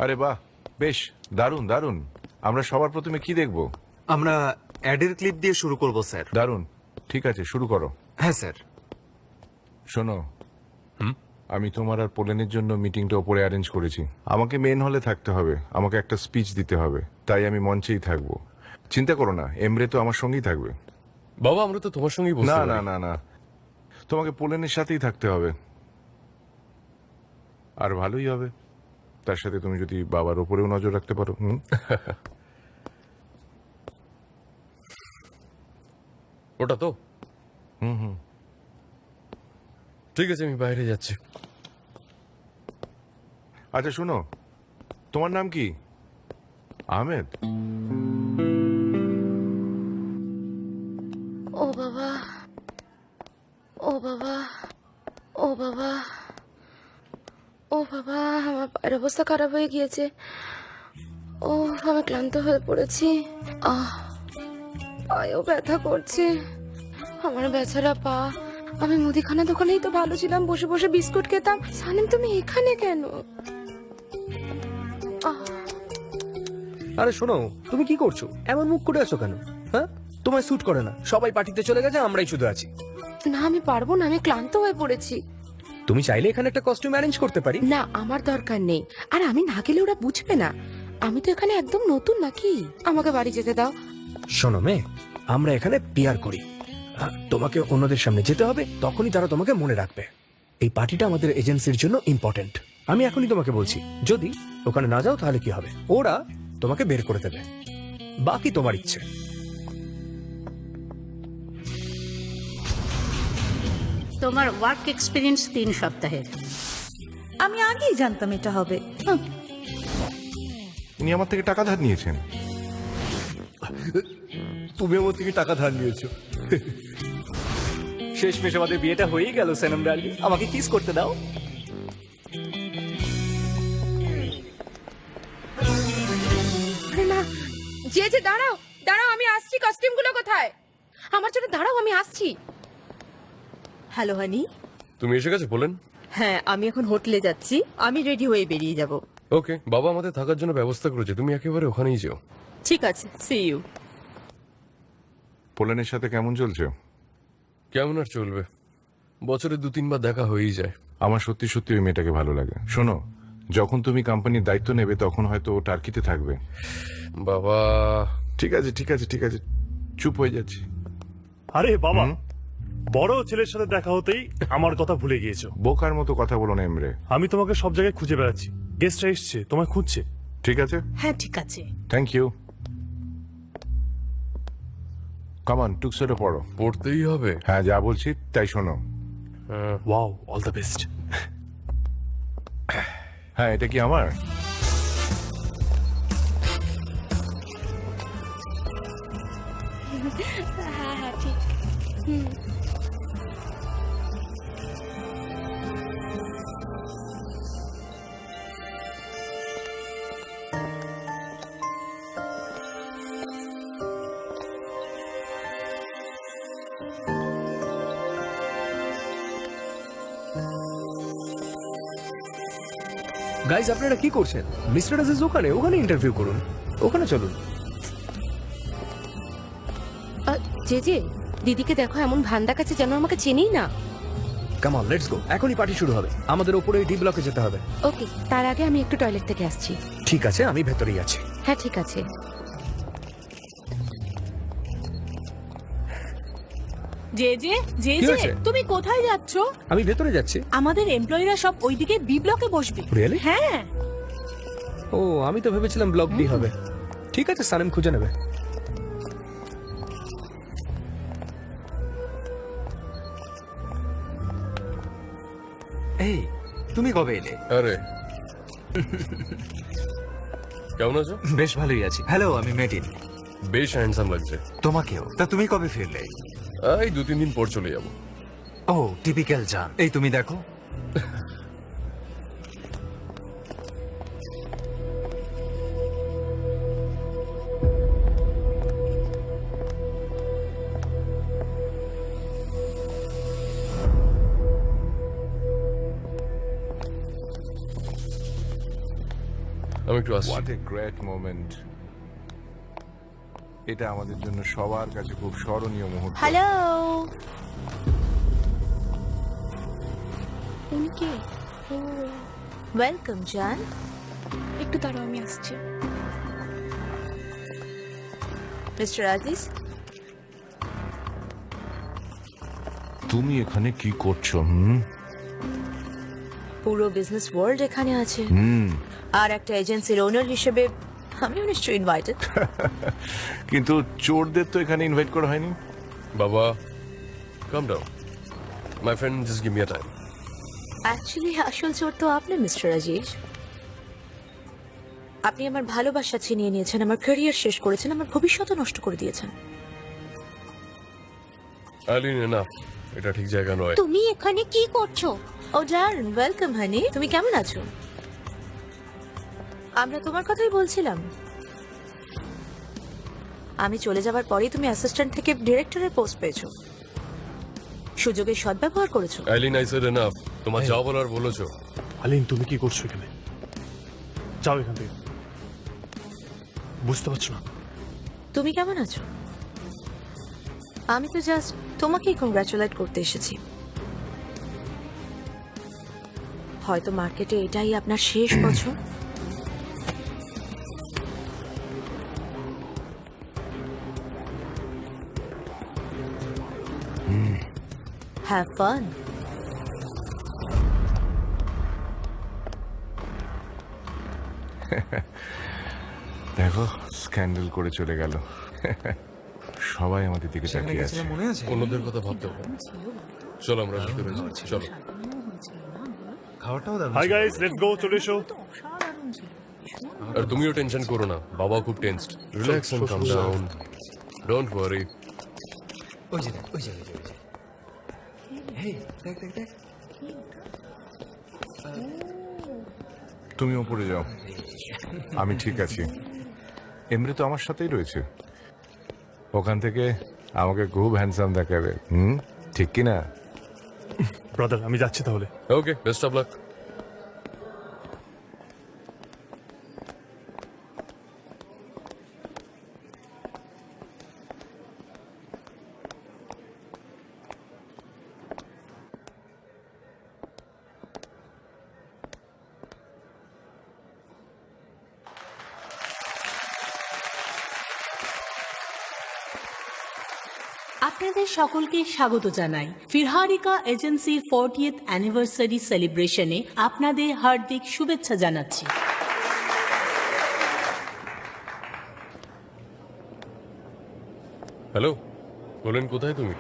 আরে বাহ, বেশ দারুণ দারুণ। আমরা সবার প্রথমে কি দেখব? আমরা অ্যাডের ক্লিপ দিয়ে শুরু করব স্যার। দারুণ, ঠিক আছে, শুরু করো। হ্যাঁ স্যার। শোনো, আমি তোমার আর পোলেনের জন্য মিটিংটা ওপরে অ্যারেঞ্জ করেছি। আমাকে মেন হলে থাকতে হবে, আমাকে একটা স্পিচ দিতে হবে, তাই আমি মঞ্চেই থাকবো। চিন্তা করো না, এমরে তো আমার সঙ্গেই থাকবে। বাবা আমরা তো তোমার সঙ্গেই বসতে না পারি। না না না, তোমাকে পোলেনের সাথেই থাকতে হবে। আর ভালোই হবে, তার সাথে তুমি যদি বাবার ওপরেও নজর রাখতে পারো। ওটা তো ঠিক আছে, আমি বাইরে যাচ্ছি। আচ্ছা শোনো, তোমার নাম কি? আহমেদ? ও বাবা, ও বাবা, ও বাবা, ও বাবা, আমার পায়ের অবস্থা খারাপ হয়ে গিয়েছে। ও, আমি ক্লান্ত হয়ে পড়েছি। পায়েও ব্যথা করছে, আমার বেচারা পা। আমি মুদিখানা দোকানেই তো ভালো ছিলাম, বসে বসে বিস্কুট খেতাম। সানিম, তুমি এখানে কেন? আরে শোনো, তুমি কি করছো? এমন মুখ করে আছো কেন? হ্যাঁ, তোমায় স্যুট করে না। সবাই পার্টিতে চলে গেছে, আমরাই শুধু আছি। না, আমি পারবো না, আমি ক্লান্ত হয়ে পড়েছি। তুমি চাইলে এখানে একটা কস্টিউম অ্যারেঞ্জ করতে পারি। না, আমার দরকার নেই। আর আমি না গেলে ওরা বুঝবে না। আমি তো এখানে একদম নতুন, নাকি? আমাকে বাড়ি যেতে দাও। শোনো মেয়ে, আমরা এখানে পিয়ার করি। তোমাকে অন্যদের সামনে যেতে হবে, তখনই তারা তোমাকে মনে রাখবে। এই পার্টিটা আমাদের এজেন্সির জন্য ইম্পর্টেন্ট। আমি এখনই তোমাকে বলছি, যদি ওখানে না যাও তাহলে কি হবে? ওরা তোমাকে বের করে দেবে। বাকি তোমার ইচ্ছে। তোমার ওয়ার্ক এক্সপিরিয়েন্স 3 সপ্তাহের। আমি আগেই জানতাম এটা হবে। ইনি আমার থেকে টাকা ধার নিয়েছেন। তুমি আমার থেকে টাকা ধার নিয়েছো। শেষমেশ আমাদের বিয়েটা হয়েই গেল। সেনম ডার্লিং, আমাকে কিস করতে দাও। আরে না, যে দাঁড়াও দাঁড়াও, আমি আসছি। কস্টিউমগুলো কোথায়? আমার জন্য দাঁড়াও, আমি আসছি। হ্যালো হানি। তুমি এসে গেছো বলেন? হ্যাঁ, আমি এখন হোটেলে যাচ্ছি। আমি রেডি হয়ে বেরিয়ে যাব। ওকে, বাবা আমাদের থাকার জন্য ব্যবস্থা করেছে, তুমি একেবারে ওখানেই যেও। ঠিক আছে, সি ইউ। পোলেনের সাথে কেমন চলছে? কেমন আর চলবে, বছরে 2-3 বার দেখা হয়েই যায়। আমার সত্যি সত্যি ওই মেয়েটাকে ভালো লাগে। শোনো, যখন তুমি কোম্পানির দায়িত্ব নেবে তখন হয়তো ও টার্কিতে থাকবে। বাবা ঠিক আছে ঠিক আছে ঠিক আছে, চুপ হয়ে যাচ্ছি। আরে বাবা, বড় ছেলের সাথে দেখা হতেই আমার কথা ভুলে গিয়েছো। বোকার মতো কথা বলো না এমরে। আমি তোমাকে সব জায়গায় খুঁজে বেড়াচ্ছি। গেস্টরা এসছে, তোমায় খুঁজছে। ঠিক আছে, হ্যাঁ ঠিক আছে। Thank you. কামান, টুকসোটা পড়ো। পড়তেই হবে। হ্যাঁ, যা বলছি তাই শোনো। Wow, all the best. হ্যাঁ, এটা কি আমার? হ্যাঁ হ্যাঁ, ঠিক। গাইজ, আপনারা কি করছেন? মিস্টার আজিজ ওখানে ওখানে ইন্টারভিউ করুন। ওখানে চলুন। যে দিদিকে দেখো, এমন ভান দেখাচ্ছে যেন আমাকে চেনেই না। Come on, let's go. এখনই পার্টি শুরু হবে। আমাদের উপরে ডি ব্লকে যেতে হবে। ওকে, তার আগে আমি একটু টয়লেট থেকে আসছি। ঠিক আছে, আমি ভেতরেই আছি। হ্যাঁ ঠিক আছে। যে যে যে কি যে হয়েছে? তুমি কোথায় যাচ্ছ? আমি ভেতরে যাচ্ছি। আমাদের এমপ্লয়িরা সব ওইদিকে বি ব্লকে বসবে। Really? হ্যাঁ। ও, আমি তো ভেবেছিলাম ব্লক ডি হবে। ঠিক আছে, সানিম খুঁজে নেবে। এই, তুমি কবে এলে? আরে কেমন আছো? বেশ ভালোই আছি। হ্যালো, আমি মেডিন। বেশ হ্যান্ডসাম লাগছে। তোমাকেও। তা তুমি কবে ফিরলে? এই 2-3 দিন পর চলে যাবো। ও, টিপিক্যাল জান। এই তুমি দেখো। আমি একটু আসছি। What a great moment. এটা আমাদের জন্য সবার কাছে খুব স্মরণীয় মুহূর্ত। হ্যালো উনি কে? ও, ওয়েলকাম জান। একটু দাঁড়াও, আমি আসছি। মিস্টার আজিজ, তুমি এখানে কি করছো? পুরো বিজনেস ওয়ার্ল্ড এখানে আছে, হুম, আর একটা এজেন্সির ওনার হিসেবে আমিও নিশ্চয়ই ইনভাইটেড। কিন্তু চোরদের তো এখানে ইনভাইট করা হয়নি। বাবা, calm down. My friend, just give me a time. Actually আসল চোর তো আপনি মিস্টার আজিজ। আপনি আমার ভালোবাসা ছিনিয়ে নিয়েছেন, আমার ক্যারিয়ার শেষ করেছেন, আমার ভবিষ্যৎও নষ্ট করে দিয়েছেন। আলিন, এনাফ। এটা ঠিক জায়গা নয়। তুমি এখানে কি করছো? ও ডার্লিং, ওয়েলকাম হানি। তুমি কেমন আছো? আমরা তোমার কথাই বলছিলাম। আমি চলে যাবার পরেই তুমি অ্যাসিস্ট্যান্ট থেকে ডিরেক্টরের পোস্ট পেয়েছো। সুযোগের সদ্ব্যবহার করেছো। Eileen, I said enough. তোমার যা বলার বলেছো। আলিন, তুমি কি করছো এখানে? যাও এখান থেকে। বুঝতে পারছো না? তুমি কেমন আছো? আমি তো জাস্ট তোমাকেই কংগ্রাচুলেট করতে এসেছি। হয়তো মার্কেটে এটাই আপনার শেষ বছর। Have fun. দেখো, স্ক্যান্ডেল করে চলে গেল। সবাই আমাদের দিকে তাকিয়ে আছে। মনে আছে? অন্যদের কথা ভাবতে হবে। চলো আমরা ভিতরে যাই। চলো। খাওয়াটাও দারুণ হাই ছিল। গাইস, লেটস গো, চলে এসো। আর তুমিও টেনশন করো না, বাবা খুব tensed. Relax and calm down, don't worry. ওই যে দেখ, ওই যে, ওই যে, ওই যে। হেই, দেখ দেখ দেখ। তুমি ওপরে যাও, আমি ঠিক আছি। এমনি তো আমার সাথেই রয়েছে। ওখান থেকে আমাকে খুব হ্যান্ডসাম দেখাবে। ঠিক কি না? ব্রাদার, আমি যাচ্ছি তাহলে। ওকে, বেস্ট অফ লাক। আপনাদের সকলকে স্বাগত জানাই ফিরহারিকা এজেন্সির 40th অ্যানিভার্সারি সেলিব্রেশনে। আপনাদের হার্দিক শুভেচ্ছা জানাচ্ছি। হ্যালো, বলেন কোথায় তুমি?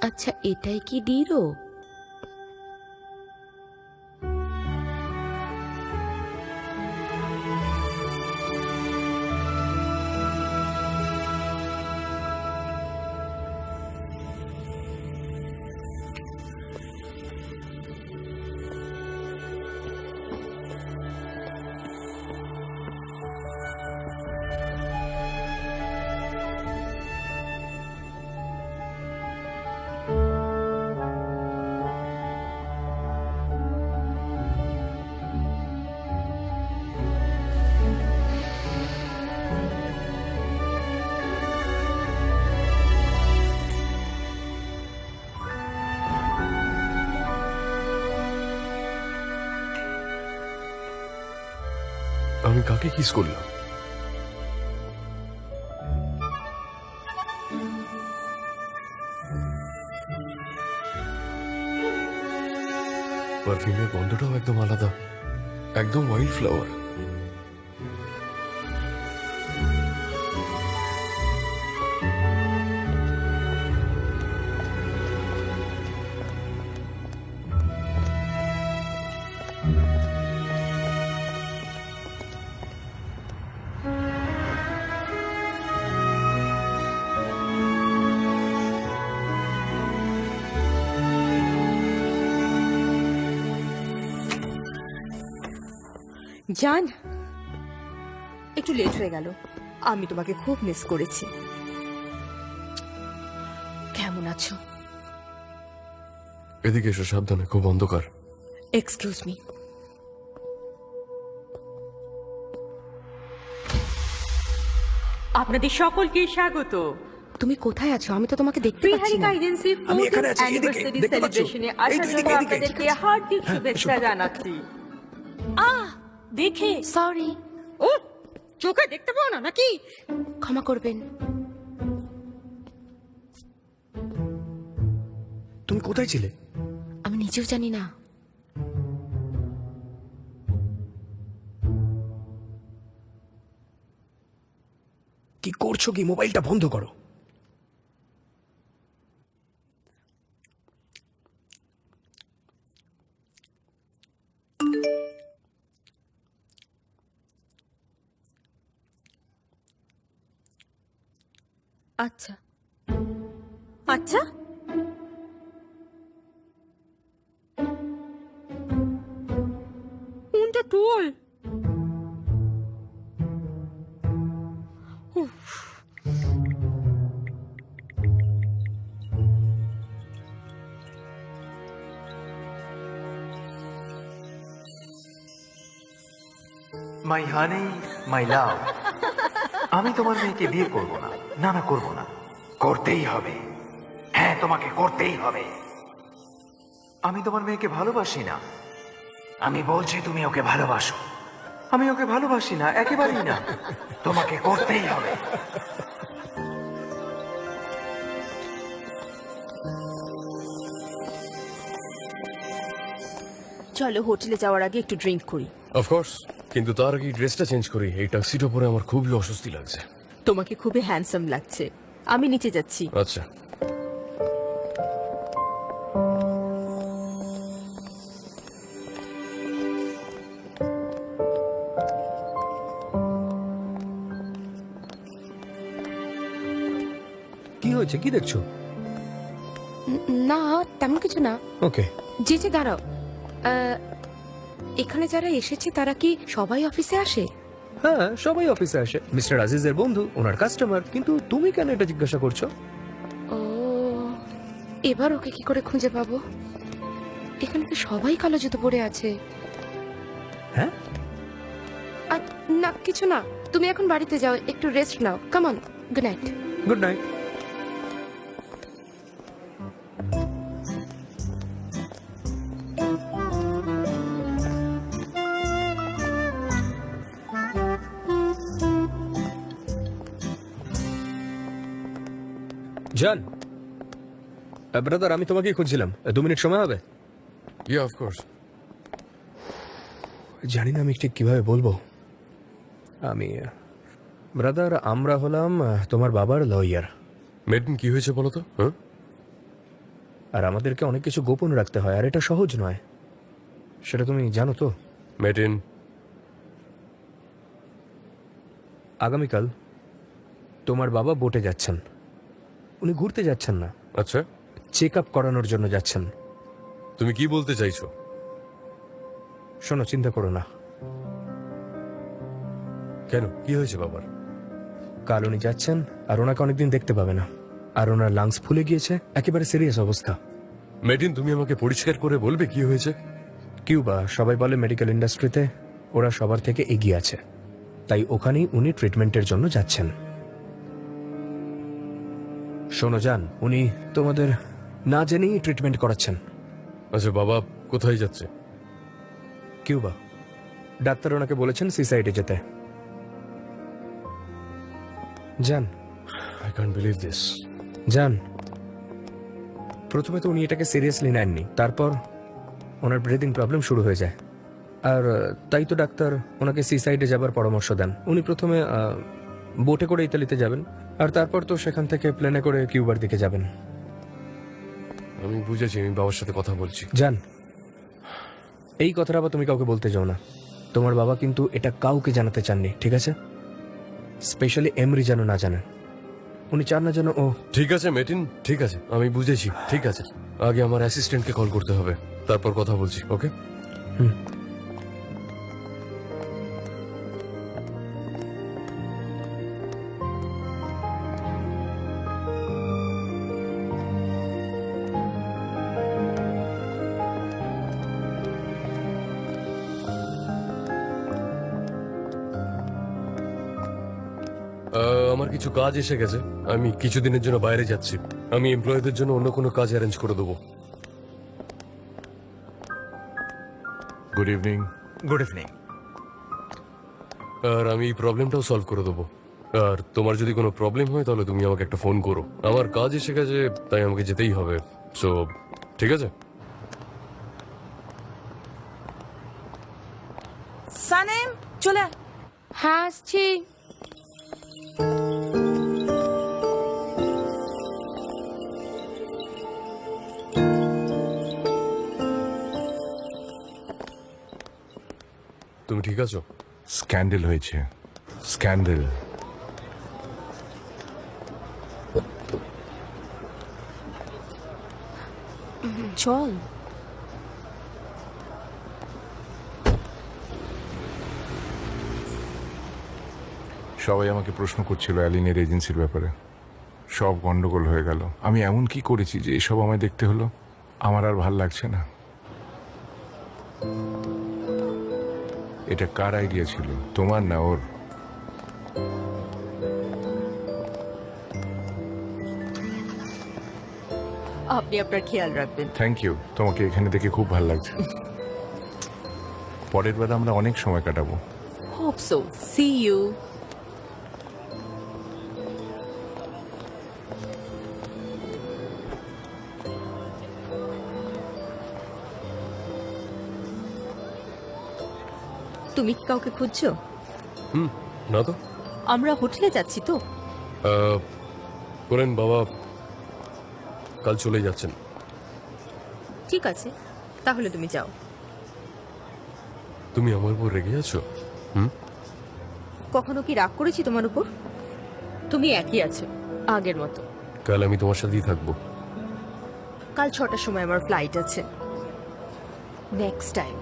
আচ্ছা, এটাই কি ডিরো? আমি কাকে কিস করলাম? পারফিউমের গন্ধটাও একদম আলাদা, একদম ওয়াইল্ড ফ্লাওয়ার। জান, একটু লেট হয়ে গেল। আমি তোমাকে খুব মিস করেছি। কেমন আছো? এদিকে এসো, সাবধানে, খুব অন্ধকার। Excuse me. আপনাদের সকলকে স্বাগত। তুমি কোথায় আছো? আমি তো তোমাকে দেখতে পাচ্ছি ফ্রিহারিকা না। এজেন্সির আমি এখানে আছি, এদিকে, অ্যানিভার্সারি দেখতে পাচ্ছো? সেলিব্রেশনে এই আসার তো, জন্য এদিকে, আপনাদেরকে এদিকে। হার্দিক হ্যাঁ, শুভেচ্ছা এসো। জানাচ্ছি। দেখে সরি, ও, চোখে দেখতে পাও না নাকি? ক্ষমা করবেন। তুমি কোথায় ছিলে? আমি নিজেও জানি না। কি করছো কি? মোবাইলটা বন্ধ করো। আচ্ছা, আচ্ছা, কোনটা টোল? মাই হানি, মাই লাভ, আমি তোমার মেয়েকে বিয়ে করব না। না না, করব না। করতেই হবে। হ্যাঁ, তোমাকে করতেই হবে। আমি তোমার মেয়েকে ভালোবাসি না। আমি বলছি তুমি ওকে ভালোবাসো। আমি ওকে ভালোবাসি না, একেবারেই না। তোমাকে করতেই হবে। চলো হোটেলে যাওয়ার আগে একটু ড্রিঙ্ক করি। অফকোর্স, কিন্তু তার আগে ড্রেসটা চেঞ্জ করি। এই টাক্সিটা পরে আমার খুবই অস্বস্তি লাগছে। তোমাকে খুবই হ্যান্ডসাম লাগছে। আমি নিচে যাচ্ছি। আচ্ছা, কি হয়েছে? কি দেখছো? না তেমন কিছু না। ওকে। জি জি, দাঁড়াও। এখানে যারা এসেছে তারা কি সবাই অফিসে আসে? হ্যাঁ, সবাই অফিসে আসে। মিস্টার আজিজের বন্ধু, ওনার কাস্টমার। কিন্তু তুমি কেন এটা জিজ্ঞাসা করছো? ও, এবার ওকে কি করে খুঁজে পাবো? এখানে তো সবাই কালো জুতো পরে আছে। হ্যাঁ, আর না, কিছু না। তুমি এখন বাড়িতে যাও, একটু রেস্ট নাও। Come on, good night. Good night. জান, ব্রাদার, আমি তোমাকেই খুঁজছিলাম। 2 মিনিট সময় হবে? Yeah of course. জানি না আমি ঠিক কিভাবে বলবো। আমি ব্রাদার, আমরা হলাম তোমার বাবার লয়ার। মেডিন, কি হয়েছে বলো তো? হ্যাঁ, আর আমাদেরকে অনেক কিছু গোপন রাখতে হয়, আর এটা সহজ নয়। সেটা তুমি জানো তো। মেডিন, আগামীকাল তোমার বাবা বোটে যাচ্ছেন। উনি ঘুরতে যাচ্ছেন না, আচ্ছা, চেক আপ করানোর জন্য যাচ্ছেন। তুমি কি বলতে চাইছো? শোনো, চিন্তা করো না। কেন, কি হয়েছে বাবার? কাল উনি যাচ্ছেন, আর ওনাকে অনেকদিন দেখতে পাবে না। আর ওনার লাংস ফুলে গিয়েছে, একেবারে সিরিয়াস অবস্থা। মেডিন, তুমি আমাকে পরিষ্কার করে বলবে কি হয়েছে? কিউবা, সবাই বলে মেডিকেল ইন্ডাস্ট্রিতে ওরা সবার থেকে এগিয়ে আছে, তাই ওখানেই উনি ট্রিটমেন্টের জন্য যাচ্ছেন। শোনো জান, উনি তোমাদের না জেনেই ট্রিটমেন্ট করাচ্ছেন। আচ্ছা, বাবা কোথায় যাচ্ছে? কিউবা। ডাক্তার ওনাকে বলেছেন সিসাইডে যেতে। জান, আই ক্যান্ট বিলিভ দিস। জান, প্রথমে তো উনি এটাকে সিরিয়াসলি নেননি, তারপর ওনার ব্রিদিং প্রবলেম শুরু হয়ে যায়। আর তাই তো ডাক্তার ওনাকে সিসাইডে যাবার পরামর্শ দেন। উনি প্রথমে বোটে করে ইতালিতে যাবেন, আর তারপর তো সেখান থেকে প্লেনে করে কিউবার দিকে যাবেন। আমি বুঝেছি, আমি বাবার সাথে কথা বলছি। জান, এই কথাটা আবার তুমি কাউকে বলতে যাও না। তোমার বাবা কিন্তু এটা কাউকে জানাতে চাননি, ঠিক আছে? স্পেশালি এমরি যেন না জানেন। উনি চান না যেন ও। ঠিক আছে মেটিন, ঠিক আছে, আমি বুঝেছি। ঠিক আছে, আগে আমার অ্যাসিস্ট্যান্টকে কল করতে হবে, তারপর কথা বলছি। ওকে? আমার কিছু কাজ এসে গেছে, আমি কিছুদিনের জন্য বাইরে যাচ্ছি। আমি এমপ্লয়ীদের জন্য অন্য কোনো কাজ অ্যারেঞ্জ করে দেবো। Good evening. Good evening. আর আমি এই প্রবলেমটাও সলভ করে দেবো। আর তোমার যদি কোনো প্রবলেম হয় তাহলে তুমি আমাকে একটা ফোন করো। আমার কাজ এসে গেছে, তাই আমাকে যেতেই হবে। সো ঠিক আছে। সানেম চলে আয়। হ্যাঁ আসছি। তুমি ঠিক আছো? স্ক্যান্ডেল হয়েছে, স্ক্যান্ডেল। চল। সবাই আমাকে প্রশ্ন করছিল অ্যালিনের এজেন্সির ব্যাপারে। সব গন্ডগোল হয়ে গেল। আমি এমন কি করেছি যে এসব আমায় দেখতে হলো? আমার আর ভাল লাগছে না। এটা কার আইডিয়া ছিল, তোমার না ওর? আপনি আপনার খেয়াল রাখবেন। থ্যাংক ইউ, তোমাকে এখানে দেখে খুব ভালো লাগছে। পরের বার আমরা অনেক সময় কাটাবো। Hope so. See you. তুমি কি কাউকে খুঁজছো? না তো। আমরা হোটেলে যাচ্ছি তো। করেন বাবা কাল চলে যাচ্ছেন। ঠিক আছে, তাহলে তুমি যাও। তুমি আমার উপর রেগে আছো? কখনো কি রাগ করেছি তোমার উপর? তুমি একই আছো, আগের মতো। কাল আমি তোমার সাথেই থাকবো। কাল 6টার সময় আমার ফ্লাইট আছে। Next time.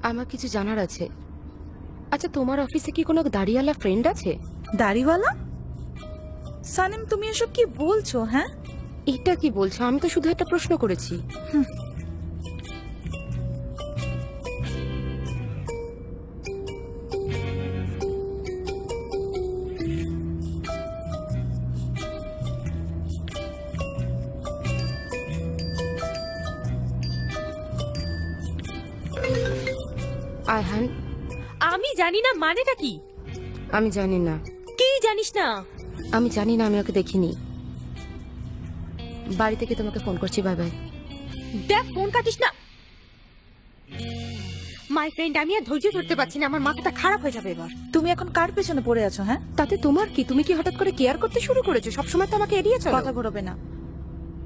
আমার কিছু জানার আছে। আচ্ছা, তোমার অফিসে কি কোনো দাড়িওয়ালা ফ্রেন্ড আছে? দাড়িওয়ালা? সানেম তুমি এসব কি বলছো? হ্যাঁ, এটা কি বলছো? আমি তো শুধু একটা প্রশ্ন করেছি। আয়হান, আমি জানি না মানেটা কি। আমি জানি না। কি জানিস না? আমি জানি না, আমি ওকে দেখিনি। বাড়ি থেকে তোমাকে ফোন করছি। Bye bye. দেখ, ফোন কাটিস না। মাই ফ্রেন্ড, আমি আর ধৈর্য ধরতে পারছি না, আমার মাথাটা খারাপ হয়ে যাবে এবার। তুমি এখন কার পেছনে পড়ে আছো? হ্যাঁ, তাতে তোমার কি? তুমি কি হঠাৎ করে কেয়ার করতে শুরু করেছো? সবসময় তো আমাকে এড়িয়ে চলো। কথা ঘোরাবে না।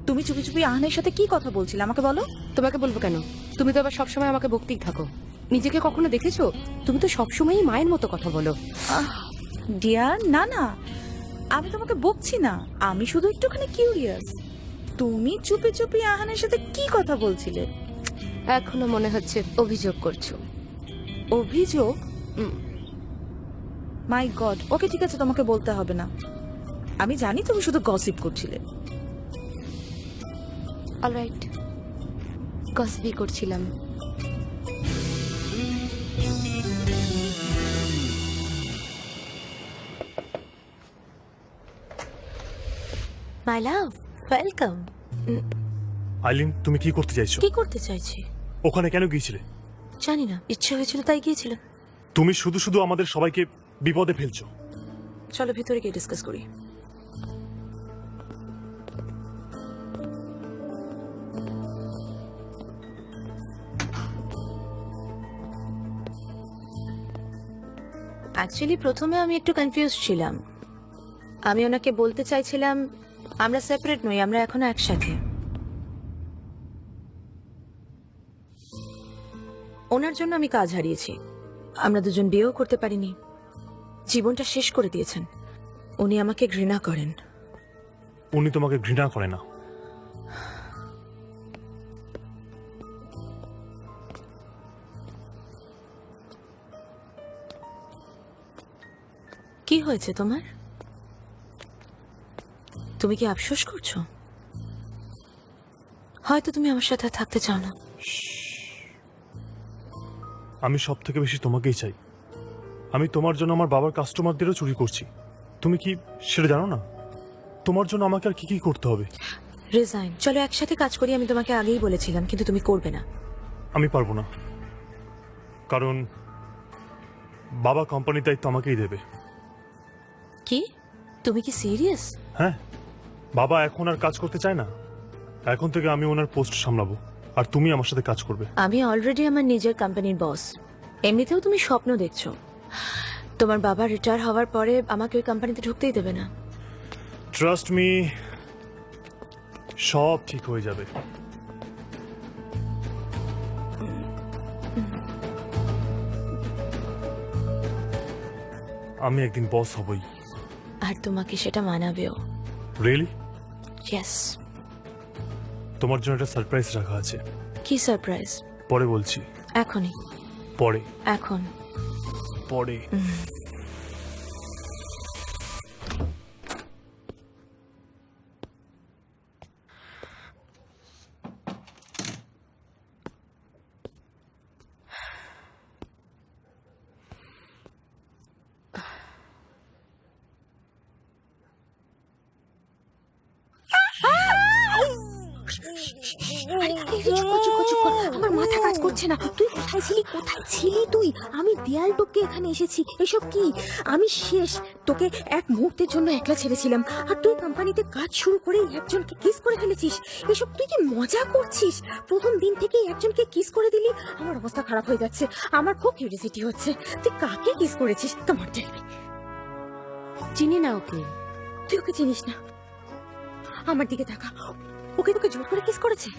তুমি চুপি চুপি আহানের সাথে কি কথা বলছিলে আমাকে বলো। তোমাকে বলবো কেন? তুমি তো আবার সবসময় আমাকে বকতেই থাকো। নিজেকে কখনো দেখেছো? তুমি তো সবসময়ই মায়ের মতো কথা বলো। ডিয়ার, না না, আমি তোমাকে বকছি না, আমি শুধু একটুখানি কিউরিয়াস। তুমি চুপি চুপি আহানের সাথে কি কথা বলছিলে? এখনো মনে হচ্ছে অভিযোগ করছো। অভিযোগ? মাই গড। ওকে, ঠিক আছে, তোমাকে বলতে হবে না। আমি জানি তুমি শুধু গসিপ করছিলে। অলরাইট, গসিপই করছিলাম। মাই লাভ, ওয়েলকাম। আইলিন, তুমি কি করতে চাইছো? কি করতে চাইছি? ওখানে কেন গিয়েছিলে? জানি না, ইচ্ছে হয়েছিল তাই গিয়েছিলাম। তুমি শুধু শুধু আমাদের সবাইকে বিপদে ফেলছো। চলো ভিতরে গিয়ে ডিসকাস করি। অ্যাকচুয়ালি প্রথমে আমি একটু কনফিউজ ছিলাম। আমি ওনাকে বলতে চাইছিলাম আমরা সেপারেট নই, আমরা এখনো একসাথে। ওনার জন্য আমি কাজ হারিয়েছি, আমরা দুজন বিয়েও করতে পারিনি, জীবনটা শেষ করে দিয়েছেন। উনি আমাকে ঘৃণা করেন। উনি তোমাকে ঘৃণা করে না। কি হয়েছে তোমার? তুমি কি আফসোস করছো? হয়তো তুমি আমার সাথে থাকতে চাও না। আমি সব থেকে বেশি তোমাকেই চাই। আমি তোমার জন্য আমার বাবার কাস্টমারদেরও চুরি করছি। তুমি কি সেটা জানো না? তোমার জন্য আমাকে আর কি কি করতে হবে? রিজাইন। চলো একসাথে কাজ করি, আমি তোমাকে আগেই বলেছিলাম, কিন্তু তুমি করবে না। আমি পারবো না, কারণ বাবা কোম্পানির দায়িত্ব আমাকেই দেবে। কি? তুমি কি সিরিয়াস? হ্যাঁ, বাবা এখন আর কাজ করতে চায় না। এখন থেকে আমি ওনার পোস্ট সামলাবো, আর তুমি আমার সাথে কাজ করবে। আমি অলরেডি আমার নিজের কোম্পানির বস। এমনিতেও তুমি স্বপ্ন দেখছো। তোমার বাবা রিটায়ার হওয়ার পরে আমাকে ওই কোম্পানিতে ঢুকতেই দেবে না। ট্রাস্ট মি, সব ঠিক হয়ে যাবে। আমি একদিন বস হবই। আর তোমাকে সেটা মানাবেও। রিয়েলি? ইয়েস। তোমার জন্য একটা সারপ্রাইজ রাখা আছে। কি সারপ্রাইজ? পরে বলছি। এখনই? পরে। এখন? পরে। আমার মাথা কাজ করছে না। তুই কোথায় ছিলি? কোথায় ছিলি তুই? আমি দেয়াল টপকে এখানে এসেছি। এসব কি? আমি শেষ। তোকে এক মুহূর্তের জন্য একলা ছেড়েছিলাম, আর তুই কোম্পানিতে কাজ শুরু করে একজনকে কিস করে ফেলেছিস। এসব তুই কি মজা করছিস? প্রথম দিন থেকে একজনকে কিস করে দিলি। আমার অবস্থা খারাপ হয়ে যাচ্ছে। আমার খুব কিউরিওসিটি হচ্ছে, তুই কাকে কিস করেছিস? তোমার চিনি না ওকে। তুই ওকে চিনিস না? আমার দিকে তাকা। ওকে তোকে জোর করে কিস করেছে?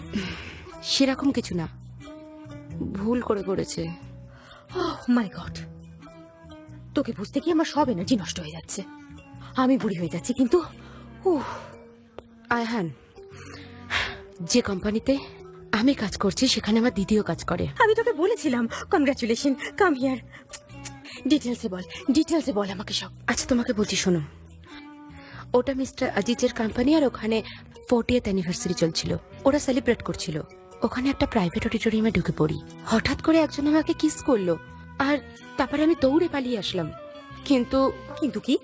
সেরকম কিছু না, ভুল করে করেছে। মাই গড, তোকে বুঝতে গিয়ে আমার সব এনার্জি নষ্ট হয়ে যাচ্ছে। আমি বুড়ি হয়ে যাচ্ছি, কিন্তু আয়হান, যে কোম্পানিতে আমি কাজ করছি সেখানে আমার দিদিও কাজ করে। আমি তোকে বলেছিলাম কংগ্রাচুলেশন, কাম হিয়ার। ডিটেলসে বল আমাকে সব। আচ্ছা তোমাকে বলছি, শোনো। ওটা মিস্টার আজিজের কোম্পানি, আর ওখানে 40th অ্যানিভার্সারি চলছিল। ওরা সেলিব্রেট করছিল। ওখানে একটা প্রাইভেট অডিটোরিয়ামে ঢুকে পড়ি। হঠাৎ করে একজন আমাকে কিস করলো, আর তারপরে আমি দৌড়ে পালিয়ে আসলাম। কিন্তু কি?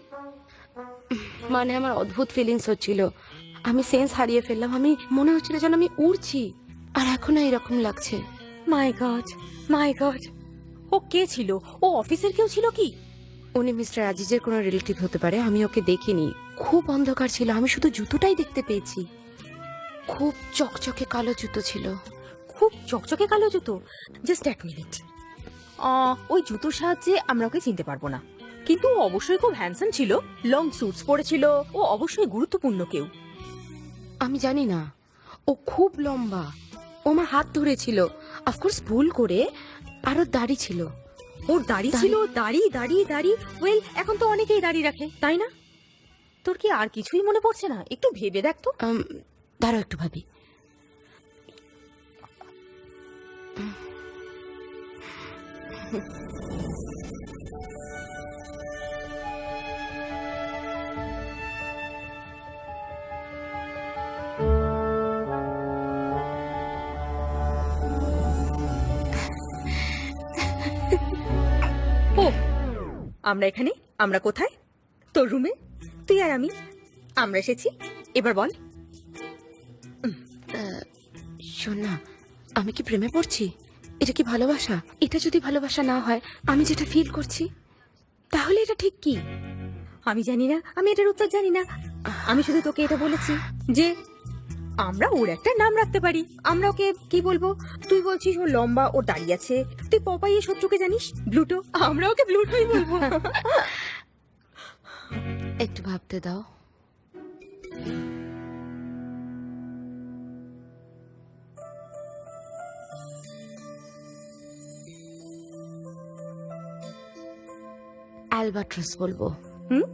মানে আমার অদ্ভুত ফিলিংস হচ্ছিল। আমি সেন্স হারিয়ে ফেললাম। আমি মনে হচ্ছিল যেন আমি উড়ছি, আর এখনো এরকম লাগছে। মাই গড, ও কে ছিল? ও অফিসের কেউ ছিল কি? উনি মিস্টার আজিজের কোনো রিলেটিভ হতে পারে। আমি ওকে দেখিনি। খুব অন্ধকার ছিল, আমি শুধু জুতোটাই দেখতে পেয়েছি। খুব চকচকে কালো জুতো ছিল। খুব চকচকে কালো জুতো? জাস্ট এক মিনিট। ওই জুতোর সাহায্যে আমরা ওকে চিনতে পারবো না, কিন্তু ও অবশ্যই খুব হ্যান্ডসাম ছিল। লং স্যুটস পরেছিল। ও অবশ্যই গুরুত্বপূর্ণ কেউ। আমি জানি না, ও খুব লম্বা। ও আমার হাত ধরেছিল, অফকোর্স ভুল করে। আর ওর দাড়ি ছিল। ওর দাড়ি ছিল? দাড়ি। ওয়েল, এখন তো অনেকেই দাড়ি রাখে, তাই না? তোর কি আর কিছুই মনে পড়ছে না? একটু ভেবে দেখ তো। দাঁড়াও একটু ভাবি। ও, আমরা এখানে? আমরা কোথায়? তোর রুমে? তুই আর আমি, আমরা এসেছি। এবার বল। শোন না, আমি কি প্রেমে পড়ছি? এটা কি ভালোবাসা? এটা যদি ভালোবাসা না হয়, আমি যেটা ফিল করছি, তাহলে এটা ঠিক কি? আমি জানি না, আমি এটার উত্তর জানি না। আমি শুধু তোকে এটা বলেছি যে আমরা ওর একটা নাম রাখতে পারি। আমরা ওকে কি বলবো? তুই বলছিস ও লম্বা, ও দাঁড়িয়ে আছে। তুই পপাইয়ের শত্রুকে জানিস, ব্লুটো। আমরা ওকে ব্লুটোই বলবো। একটু ভাবতে দাও। অ্যালবাট্রস বলবো। হুম?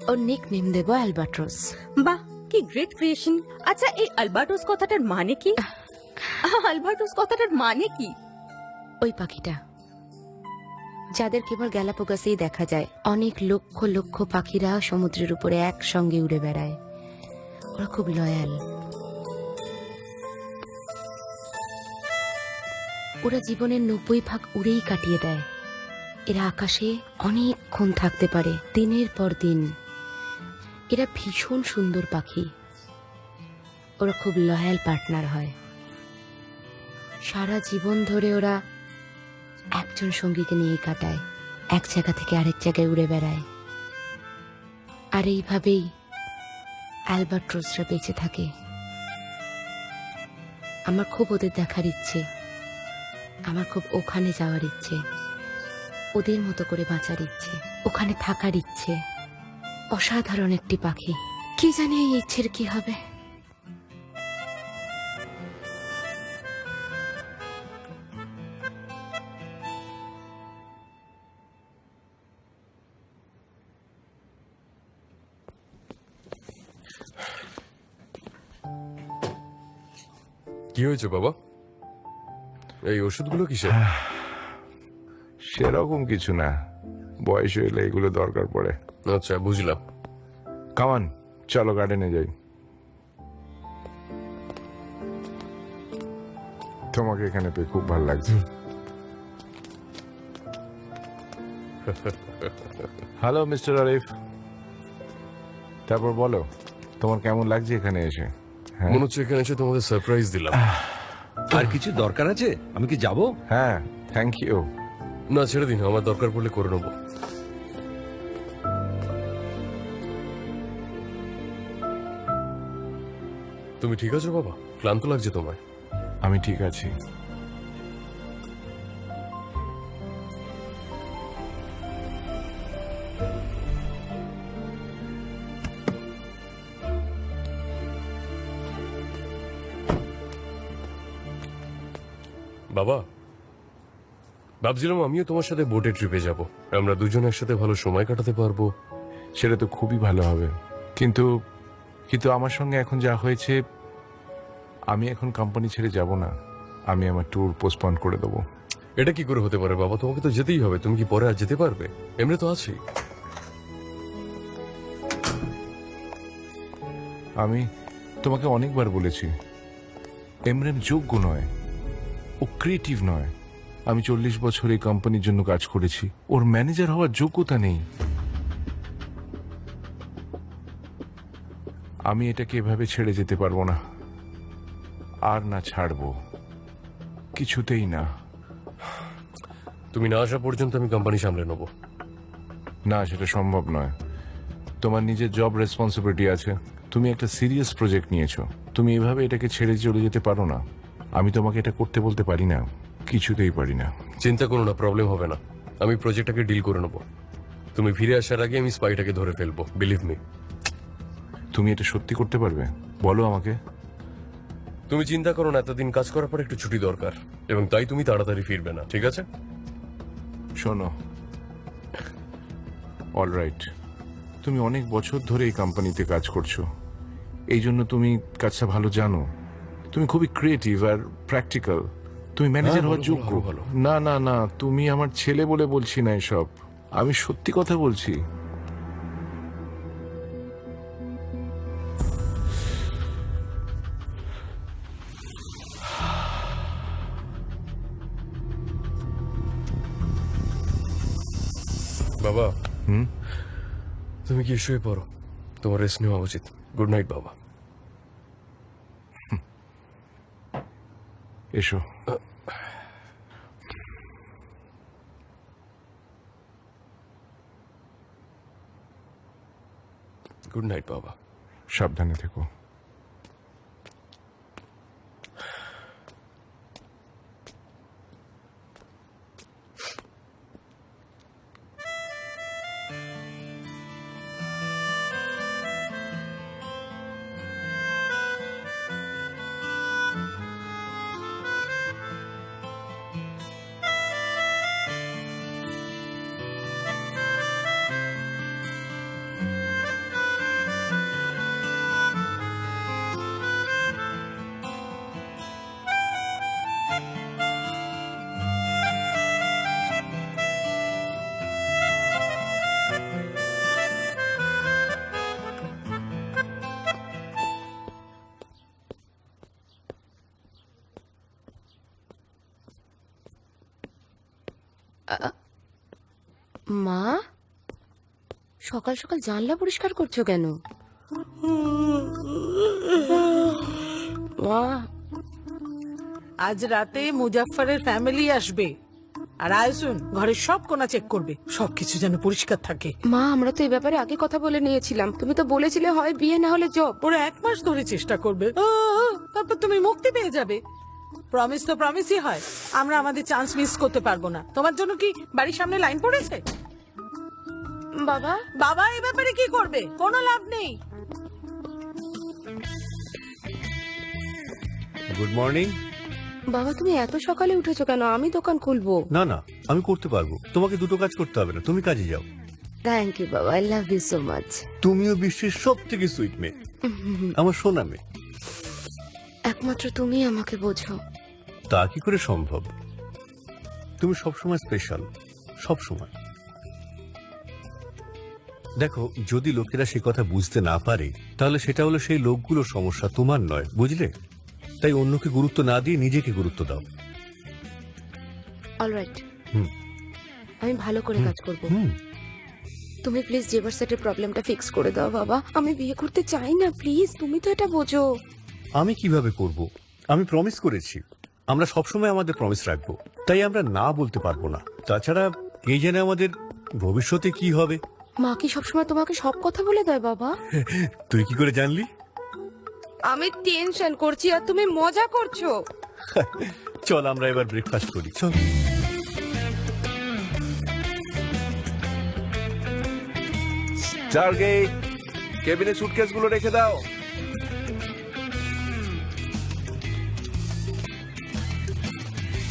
ওর নিক নেম দেবো অ্যালবাট্রস। বাহ, কি গ্রেট ক্রিয়েশন। আচ্ছা, এই আলবার্টোস কথাটার মানে কি? আলবার্টোস কথাটার মানে কি? ওই পাখিটা যাদের কেবল গ্যালাপোগাসেই দেখা যায়। অনেক লক্ষ লক্ষ পাখিরা সমুদ্রের উপরে একসঙ্গে উড়ে বেড়ায়। ওরা খুব লয়াল। ওরা জীবনের 90% উড়েই কাটিয়ে দেয়। এরা আকাশে অনেকক্ষণ থাকতে পারে, দিনের পর দিন। এরা ভীষণ সুন্দর পাখি। ওরা খুব লয়াল পার্টনার হয়। সারা জীবন ধরে ওরা একজন সঙ্গীকে নিয়েই কাটায়, এক জায়গা থেকে আরেক জায়গায় উড়ে বেড়ায়। আর এইভাবেই অ্যালবাট্রসরা বেঁচে থাকে। আমার খুব ওদের দেখার ইচ্ছে, আমার খুব ওখানে যাওয়ার ইচ্ছে, ওদের মতো করে বাঁচার ইচ্ছে, ওখানে থাকার ইচ্ছে। অসাধারণ একটি পাখি। কি জানি এই ইচ্ছের কি হবে। কি হয়েছে বাবা? এই ওষুধগুলো কিসের? সেরকম কিছু না, বয়স হইলে এগুলো দরকার পড়ে। আচ্ছা, বুঝলাম। কামান, চলো গার্ডেনে যাই। তোমাকে এখানে পেয়ে খুব ভালো লাগছে। হ্যালো মিস্টার আরিফ, তারপর বলো তোমার কেমন লাগছে এখানে এসে? হ্যাঁ মনে হচ্ছে এখানে এসে তোমাদের সারপ্রাইজ দিলাম। আর কিছু দরকার আছে? আমি কি যাব? হ্যাঁ, থ্যাংক ইউ। না, ছেড়ে দিন, আমার দরকার পড়লে করে নেবো। তুমি ঠিক আছো বাবা? ক্লান্ত লাগছে তোমায়? আমি ঠিক আছি। বাবা, ভাবছিলাম আমিও তোমার সাথে বোটে ট্রিপে যাব। আমরা দুজন একসাথে ভালো সময় কাটাতে পারবো। সেটা তো খুবই ভালো হবে, কিন্তু কিন্তু আমার সঙ্গে এখন যা হয়েছে, আমি এখন কোম্পানি ছেড়ে যাব না। আমি আমার ট্যুর পোস্টপন করে দেবো। এটা কি করে হতে পারে বাবা? তোমাকে তো যেতেই হবে। তুমি কি পরে আর যেতে পারবে? এমনি তো আছি। আমি তোমাকে অনেকবার বলেছি, এমরেন যোগ্য নয়, ও ক্রিয়েটিভ নয়। আমি 40 বছর এই কোম্পানির জন্য কাজ করেছি, ওর ম্যানেজার হওয়ার যোগ্যতা নেই। আমি এটাকে এভাবে ছেড়ে যেতে পারবো না, আর না ছাড়বো, কিছুতেই না। তুমি না আসা পর্যন্ত আমি কোম্পানি সামলে নেবো। না, সেটা সম্ভব নয়। তোমার নিজের জব রেসপন্সিবিলিটি আছে। তুমি একটা সিরিয়াস প্রজেক্ট নিয়েছো, তুমি এভাবে এটাকে ছেড়ে চলে যেতে পারো না। আমি তোমাকে এটা করতে বলতে পারি না, কিছুতেই পারি না। চিন্তা করো না, প্রবলেম হবে না। আমি প্রজেক্টটাকে ডিল করে নেবো। তুমি ফিরে আসার আগে আমি স্পাইটাকে ধরে ফেলবো, বিলিভ মি। তুমি এটা সত্যি করতে পারবে? বলো আমাকে। তুমি চিন্তা করো না, এতদিন কাজ করার পর একটু ছুটি দরকার, এবং তাই তুমি তাড়াতাড়ি ফিরবে না, ঠিক আছে? শোনো, অলরাইট, তুমি অনেক বছর ধরে এই কোম্পানিতে কাজ করছো, এই জন্য তুমি কাজটা ভালো জানো। তুমি খুবই ক্রিয়েটিভ আর প্র্যাকটিক্যাল। তুমি ম্যানেজার হওয়ার যোগ্য। না না না, তুমি আমার ছেলে বলে বলছি না এসব, আমি সত্যি কথা বলছি। বাবা, তুমি কি শুয়ে পড়ো, তোমার রেস্ট নেওয়া উচিত। গুড নাইট বাবা। এসো। গুড নাইট বাবা। সাবধানে থেকো। মা সকাল সকাল জানলা পরিষ্কার করছো কেন? মা আজ রাতে মুজাফফরের ফ্যামিলি আসবে আর আয়সুন ঘরের সব কোণা চেক করবে, সবকিছু যেন পরিষ্কার থাকে। মা আমরা তো এই ব্যাপারে আগে কথা বলে নিয়েছিলাম, তুমি তো বলেছিলে হয় বিয়ে না হলে জব। ওরা 1 মাস ধরে চেষ্টা করবে, তারপর তুমি মুক্তি পেয়ে যাবে। প্রমিস তো প্রমিসই হয়, আমরা আমাদের চান্স মিস করতে পারবো না। তোমার জন্য কি বাড়ির সামনে লাইন পড়েছে? বাবা বাবা এই ব্যাপারে কি করবে? কোনো লাভ নেই। Good morning. বাবা তুমি এত সকালে উঠেছো কেন? আমি দোকান খুলবো। না না, আমি করতে পারবো, তোমাকে দুটো কাজ করতে হবে না, তুমি কাজে যাও। থ্যাংক ইউ বাবা, I love you so much. তুমিও বিশ্বের সব থেকে সুইট মেয়ে, আমার সোনা মেয়ে। একমাত্র তুমি আমাকে বোঝো। তা কি করে সম্ভব? তুমি সবসময় স্পেশাল, সবসময়। দেখো, যদি লোকেরা সে কথা বুঝতে না পারে তাহলে সেটা হলো সেই লোকগুলোর সমস্যা, তোমার নয়, বুঝলে? তাই অন্যকে গুরুত্ব না দিয়ে নিজেকে গুরুত্ব দাও। অলরাইট, হুম। আমি ভালো করে কাজ করব। হুম। তুমি প্লিজ জেবার সেটের প্রবলেমটা ফিক্স করে দাও বাবা। আমি বিয়ে করতে চাই না, প্লিজ তুমি তো এটা বোঝো। আমি কিভাবে করব? আমি প্রমিস করেছি, আমরা সবসময় আমাদের প্রমিস রাখবো, তাই আমরা না বলতে পারবো না। তাছাড়া এই জানে আমাদের ভবিষ্যতে কি হবে। মা কি সবসময় তোমাকে সব কথা বলে দেয় বাবা? তুই কি করে জানলি? আমি টেনশন করছি আর তুমি মজা করছো। চল আমরা এবার ব্রেকফাস্ট করি, চল। টার্গেট কেবিনে সুটকেসগুলো রেখে দাও।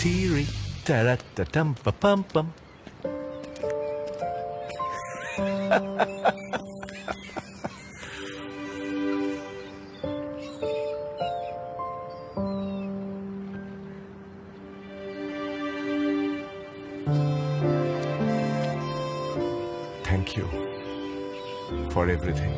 টিরি টারাটাটাম পাপাম পাম। Thank you for everything.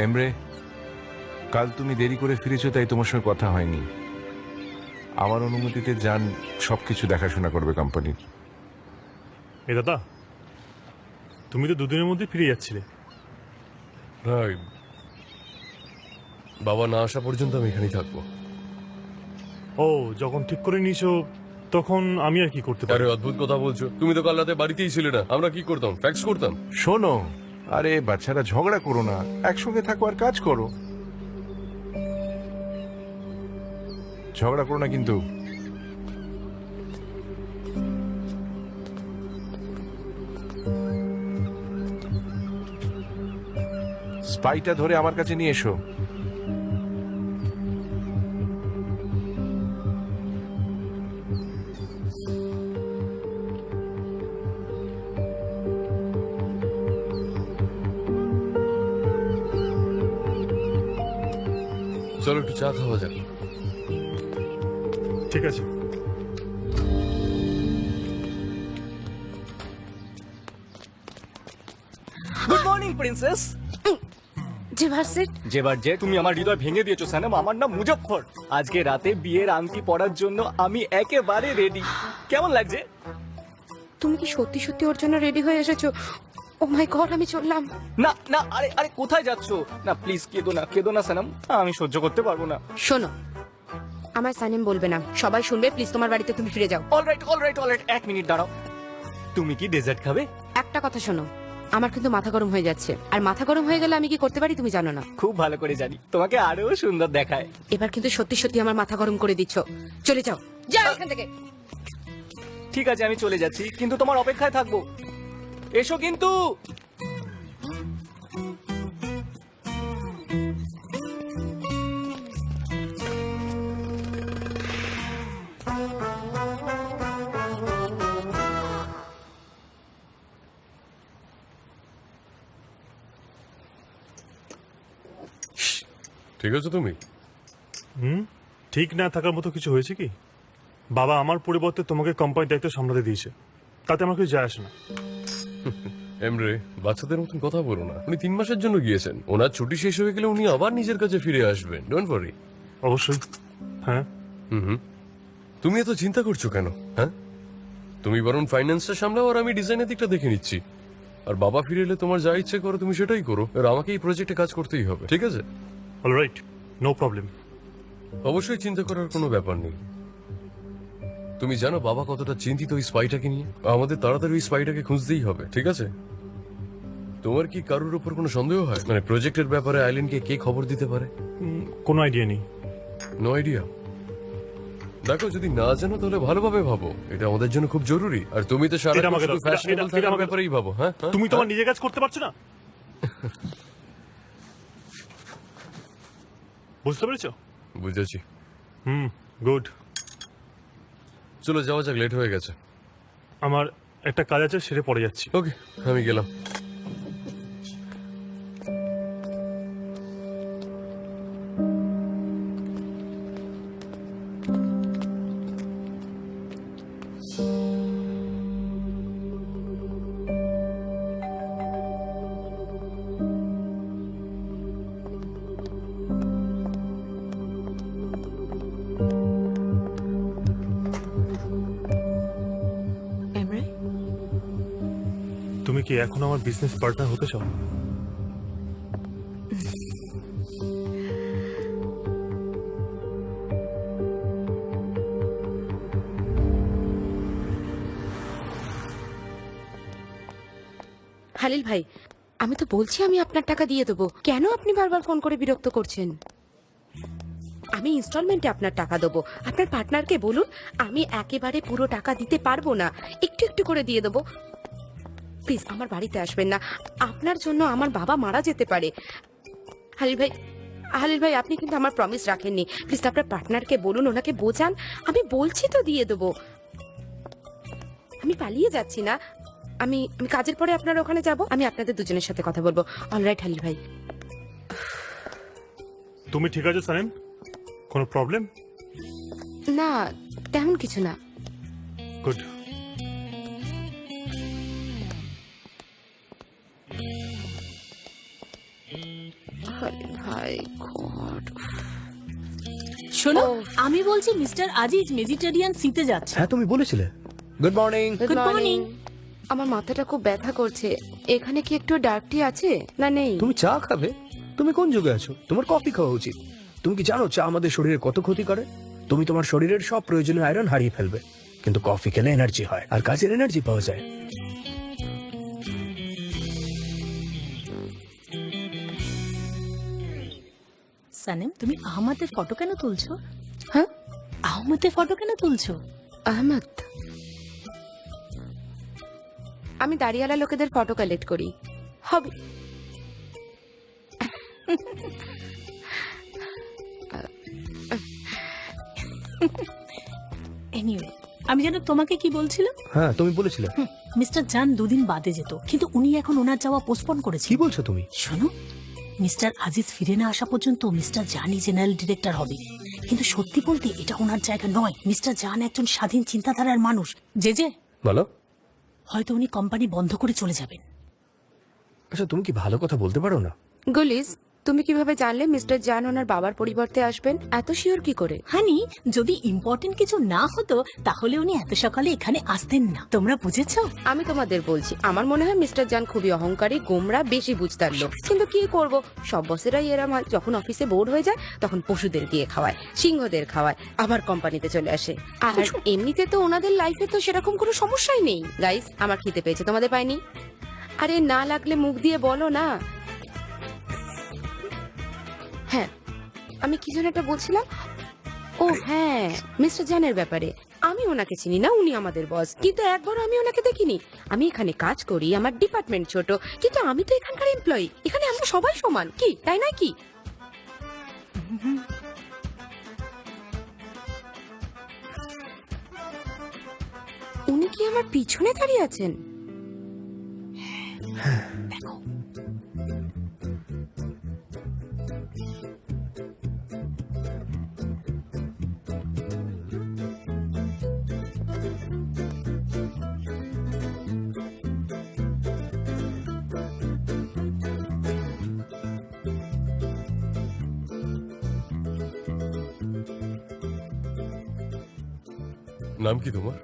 Emre, কাল তুমি দেরি করে ফিরেছো তাই তোমার সঙ্গে কথা হয়নি। আমার অনুমতিতে যান সবকিছু দেখাশোনা করবে কোম্পানির। এ দাদা, তুমি তো দুদিনের মধ্যে ফিরে যাচ্ছিলে। ভাই, বাবা না আসা পর্যন্ত আমি এখানেই থাকবো। ও, যখন ঠিক করে নিয়েছো তখন আমি আর কি করতে পারি? আরে অদ্ভুত কথা বলছো, তুমি তো কাল রাতে বাড়িতেই ছিলে না। আমরা কি করতাম? ফ্যাক্স করতাম। শোনো, আরে বাচ্চারা ঝগড়া করো না, একসঙ্গে থাকো আর কাজ করো। ঝগড়া করো না কিন্তু। স্পাইটা ধরে আমার কাছে নিয়ে এসো। চলো একটু চা খাওয়া যাক। ঠিক আছে। Good morning princess. জেবার সেট, যেবার যে তুমি আমার হৃদয় ভেঙে দিয়েছো সানাম। আমার নাম মুজফ্ফর। আজকে রাতে বিয়ের আংটি পরার জন্য আমি একেবারে রেডি। কেমন লাগছে? তুমি কি সত্যি সত্যি ওর জন্য রেডি হয়ে এসেছো? ও মাই গড, আমি চললাম। না না, আরে আরে কোথায় যাচ্ছো? না প্লিজ কেঁদো না সানাম, আমি সহ্য করতে পারবো না। শোনো, আমার সানিম বলবে না, সবাই শুনবে। প্লিজ তোমার বাড়িতে তুমি ফিরে যাও। অলরাইট অলরাইট অলরাইট, 1 মিনিট দাঁড়াও। তুমি কি ডেজার্ট খাবে? একটা কথা শোনো, আমার কিন্তু মাথা গরম হয়ে যাচ্ছে, আর মাথা গরম হয়ে গেলে আমি কি করতে পারি তুমি জানো না। খুব ভালো করে জানি, তোমাকে আরো সুন্দর দেখায়। এবার কিন্তু সত্যি সত্যি আমার মাথা গরম করে দিচ্ছ। চলে যাও, যাও এখান থেকে। ঠিক আছে, আমি চলে যাচ্ছি, কিন্তু তোমার অপেক্ষায় থাকবো। এসো কিন্তু। ঠিক আছে তুমি? হুম, ঠিক না থাকার মতো কিছু হয়েছে কি? বাবা আমার পরিবর্তে তোমাকে কোম্পানির দায়িত্ব সামলাতে দিয়েছে, তাতে আমার কিছু যায় আসে না। এমরে, বাচ্চাদের মতন কথা বলো না। উনি 3 মাসের জন্য গিয়েছেন, ওনার ছুটি শেষ হয়ে গেলে উনি আবার নিজের কাছে ফিরে আসবেন। Don't worry. অবশ্যই। হ্যাঁ। তুমি এত চিন্তা করছো কেন? হ্যাঁ, তুমি বরং ফাইন্যান্সটা সামলাও আর আমি ডিজাইনের দিকটা দেখে নিচ্ছি। আর বাবা ফিরে এলে তোমার যা ইচ্ছে করো তুমি সেটাই করো, আর আমাকে এই প্রজেক্টে কাজ করতেই হবে, ঠিক আছে? Alright, no problem. অবশ্যই চিন্তা করার কোনো ব্যাপার নেই। তুমি জানো বাবা কতটা চিন্তিত ওই স্পাইটাকে নিয়ে। আমাদের তাড়াতাড়ি ওই স্পাইটাকে খুঁজতেই হবে, ঠিক আছে? তোমার কি কারোর উপর কোনো সন্দেহ হয়, মানে প্রজেক্টের ব্যাপারে আইল্যান্ডকে কে খবর দিতে পারে? কোনো আইডিয়া নেই। No idea? দেখো, যদি না জানো তাহলে ভালোভাবে ভাবো, এটা আমাদের জন্য খুব জরুরি। আর তুমি তো সারা এটা আমাকে দাও, ফ্যাশনেবল এটা থাকার আমাকে ব্যাপারেই ভাবো। হ্যাঁ, তুমি তোমার নিজের কাজ করতে পারছো না? বুঝতে পেরেছো? বুঝেছি। গুড। চলো যাওয়া যাক, লেট হয়ে গেছে। আমার একটা কাজ আছে, সেরে পড়ে যাচ্ছি। ওকে, আমি গেলাম। এমরে, তুমি কি এখন আমার বিজনেস পার্টনার হতে চাও? হালিল ভাই, আমি তো বলছি আমি আপনার টাকা দিয়ে দেবো, কেন আপনি বারবার ফোন করে বিরক্ত করছেন? আমি ইনস্টলমেন্টে আপনার টাকা দেবো। আপনার পার্টনারকে বলুন আমি একেবারে পুরো টাকা দিতে পারবো না, একটু একটু করে দিয়ে দেবো। প্লিজ আমার বাড়িতে আসবেন না, আপনার জন্য আমার বাবা মারা যেতে পারে। হালিল ভাই আপনি কিন্তু আমার প্রমিস রাখেননি। প্লিজ আপনার পার্টনারকে বলুন, ওনাকে বোঝান। আমি বলছি তো দিয়ে দেবো। আমি পালিয়ে যাচ্ছি না, আমি কাজের পরে আপনার ওখানে যাব, আমি আপনাদের দুজনের সাথে কথা বলবো। অলরাইট হালিল ভাই। তুমি ঠিক আছো সানেম? কোনো প্রবলেম? না, তেমন কিছু না। গুড। হালিল ভাই, গড। শোনো, আমি বলছি মিস্টার আজিজ মেডিটেরিয়ান সিতে যাচ্ছে। হ্যাঁ, তুমি বলেছিলে। Good morning. Good morning. আমার মাথাটা খুব ব্যথা করছে, এখানে কি একটু ডার্ক টি আছে না? নেই। তুমি চা খাবে? তুমি কোন যুগে আছো? তোমার কফি খাওয়া উচিত। তুমি কি জানো চা আমাদের শরীরে কত ক্ষতি করে? তুমি তোমার শরীরের সব প্রয়োজনীয় আয়রন হারিয়ে ফেলবে, কিন্তু কফি খেলে এনার্জি হয়, আর কাজের এনার্জি পাওয়া যায়। সানেম, তুমি আহমদের ফটো কেন তুলছো? হ্যাঁ, আহমদের ফটো কেন তুলছো? আহমদ, আমি দাড়িওয়ালা লোকেদের ফটো কালেক্ট করি। হবে। এনিওয়ে, আমি যেন তোমাকে কি বলছিলাম। হ্যাঁ, তুমি বলেছিলে। মিস্টার জান 2 দিন বাদে যেত, কিন্তু উনি এখন ওনার যাওয়া পোস্টপোন করেছে। কি বলছো তুমি? শোনো, মিস্টার আজিজ ফিরে না আসা পর্যন্ত মিস্টার জানই জেনারেল ডিরেক্টর হবে। কিন্তু সত্যি বলতে এটা ওনার জায়গা নয়। মিস্টার জান একজন স্বাধীন চিন্তাধারার মানুষ। যে বলো। হয়তো উনি কোম্পানি বন্ধ করে চলে যাবেন। আচ্ছা, তুমি কি ভালো কথা বলতে পারো না? গুলিস, তুমি কিভাবে জানলে মিস্টার জান ওনার বাবার পরিবর্তে আসবেন? এত শিওর কি করে? হানি, যদি ইম্পর্টেন্ট কিছু না হতো তাহলে উনি এত সকালে এখানে আসতেন না। তোমরা বুঝেছো? আমি তোমাদের বলছি, আমার মনে হয় মিস্টার জান খুবই অহংকারী, গোমরা, বেশি বুঝতার লোক। কিন্তু কি করব, সব বসেরাই এরম হয়। যখন অফিসে বোর হয়ে যায় তখন পশুদের গিয়ে খাওয়ায়, সিংহদের খাওয়ায়, আবার কোম্পানিতে চলে আসে। আর এমনিতে তো ওনাদের লাইফে তো সেরকম কোনো সমস্যাই নেই। গাইস, আমার খিদে পেয়েছে, তোমাদের পাইনি? আরে না লাগলে মুখ দিয়ে বলো না। হ্যাঁ, আমি কি যেন একটা বলছিলাম। ও হ্যাঁ, মিস্টার জানের ব্যাপারে। আমি ওনাকে চিনি না, উনি আমাদের বস, কিন্তু একবারও আমি ওনাকে দেখিনি। আমি এখানে কাজ করি, আমার ডিপার্টমেন্ট ছোট, কিন্তু আমি তো এখানকার এমপ্লয়ি। এখানে আমরা সবাই সমান, কি তাই নয় কি? উনি কি আমার পিছনে দাঁড়িয়ে আছেন? দেখো, নাম কি তোমার?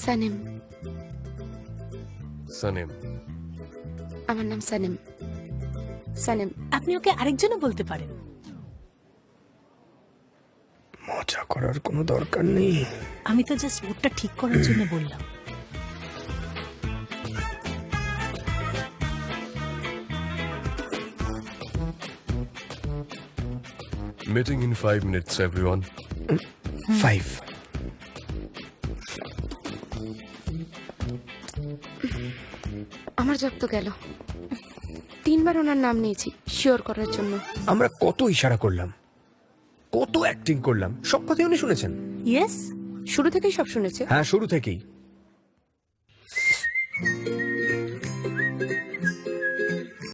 সানিম। সানেম। আমার নাম সানিম। সানিম। আপনি ওকে আরেকজনও বলতে পারেন। মজা করার কোনো দরকার নেই। আমি তো জাস্ট মুডটা ঠিক করার জন্য বললাম। Meeting in 5 minutes, everyone. 5। আমার জব তো গেল। 3বার ওনার নাম নিয়েছি শিওর করার জন্য। আমরা কত ইশারা করলাম, কত অ্যাক্টিং করলাম, সব কথাই উনি শুনেছেন। ইয়েস, শুরু থেকেই সব শুনেছে। হ্যাঁ, শুরু থেকেই।